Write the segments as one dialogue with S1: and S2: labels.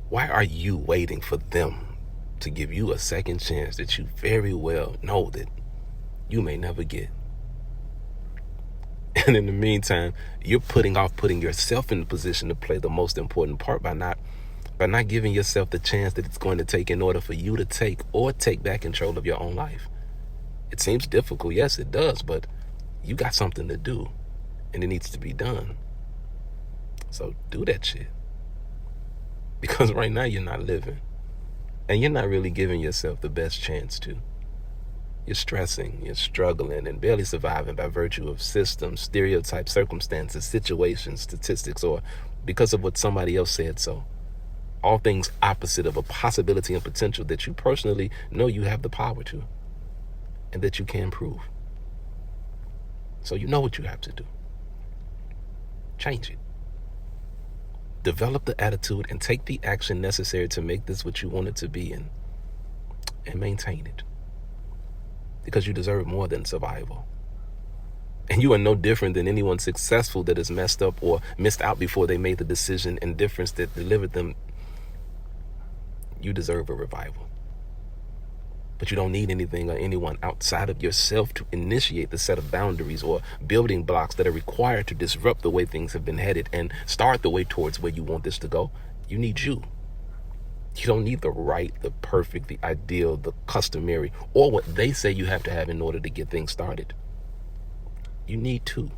S1: Why are you waiting for them to give you a second chance that you very well know that you may never get? And in the meantime, you're putting off putting yourself in the position to play the most important part by not giving yourself the chance that it's going to take in order for you to take back control of your own life. It seems difficult, yes it does, but you got something to do and it needs to be done. So do that shit. Because right now you're not living. And you're not really giving yourself the best chance to. You're stressing, you're struggling, and barely surviving by virtue of systems, stereotypes, circumstances, situations, statistics, or because of what somebody else said so. All things opposite of a possibility and potential that you personally know you have the power to, and that you can prove. So you know what you have to do. Change it. Develop the attitude and take the action necessary to make this what you want it to be, and maintain it. Because you deserve more than survival. And you are no different than anyone successful that has messed up or missed out before they made the decision and difference that delivered them. You deserve a revival. But you don't need anything or anyone outside of yourself to initiate the set of boundaries or building blocks that are required to disrupt the way things have been headed and start the way towards where you want this to go. You need you. You don't need the right, the perfect, the ideal, the customary, or what they say you have to have in order to get things started. You need to.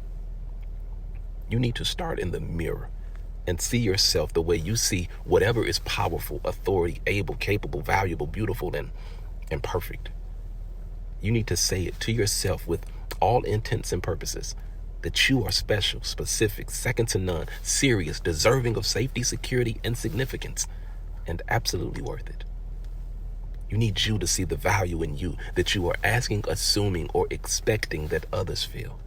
S1: You need to start in the mirror and see yourself the way you see whatever is powerful, authority, able, capable, valuable, beautiful, and perfect. You need to say it to yourself with all intents and purposes that you are special, specific, second to none, serious, deserving of safety, security, and significance, and absolutely worth it. You need you to see the value in you that you are asking, assuming, or expecting that others feel.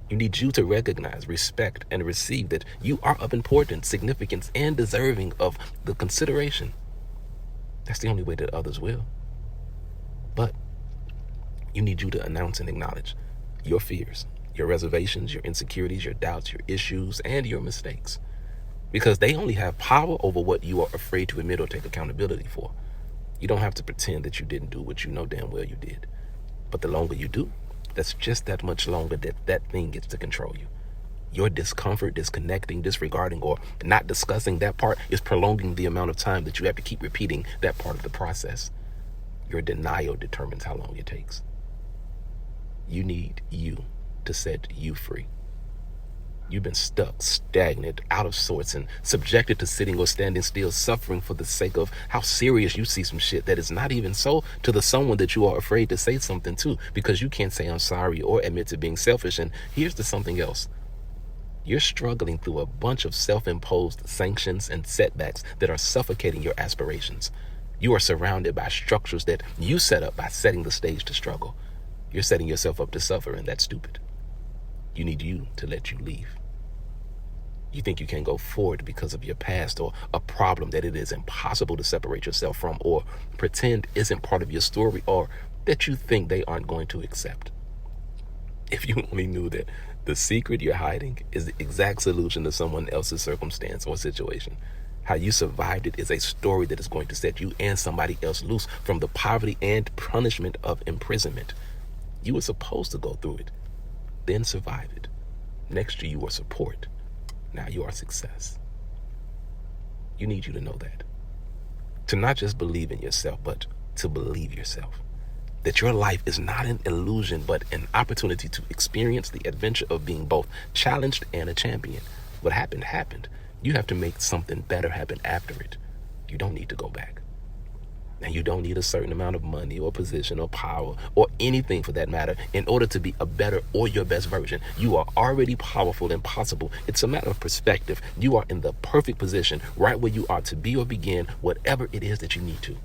S1: You need you to recognize, respect, and receive that you are of importance, significance, and deserving of the consideration. That's the only way that others will. But you need you to announce and acknowledge your fears, your reservations, your insecurities, your doubts, your issues, and your mistakes. Because they only have power over what you are afraid to admit or take accountability for. You don't have to pretend that you didn't do what you know damn well you did. But the longer you do, that's just that much longer that thing gets to control you. Your discomfort, disconnecting, disregarding, or not discussing that part is prolonging the amount of time that you have to keep repeating that part of the process. Your denial determines how long it takes. You need you to set you free. You've been stuck, stagnant, out of sorts, and subjected to sitting or standing still, suffering for the sake of how serious you see some shit that is not even so to the someone that you are afraid to say something to because you can't say I'm sorry or admit to being selfish. And here's the something else. You're struggling through a bunch of self-imposed sanctions and setbacks that are suffocating your aspirations. You are surrounded by structures that you set up by setting the stage to struggle. You're setting yourself up to suffer, and that's stupid. You need you to let you leave. You think you can't go forward because of your past or a problem that it is impossible to separate yourself from or pretend isn't part of your story or that you think they aren't going to accept. If you only knew that the secret you're hiding is the exact solution to someone else's circumstance or situation. How you survived it is a story that is going to set you and somebody else loose from the poverty and punishment of imprisonment. You were supposed to go through it, then survive it. Next year you were support. Now you are success. You need you to know that. To not just believe in yourself, but to believe yourself. That your life is not an illusion, but an opportunity to experience the adventure of being both challenged and a champion. What happened, happened. You have to make something better happen after it. You don't need to go back. And you don't need a certain amount of money or position or power or anything for that matter in order to be a better or your best version. You are already powerful and possible. It's a matter of perspective. You are in the perfect position right where you are to be or begin whatever it is that you need to.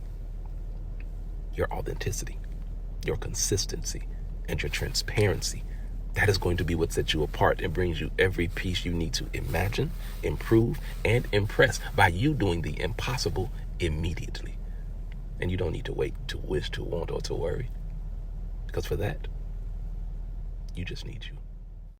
S1: Your authenticity, your consistency, and your transparency. That is going to be what sets you apart and brings you every piece you need to imagine, improve, and impress by you doing the impossible immediately. And you don't need to wait to wish, to want, or to worry. Because for that, you just need you.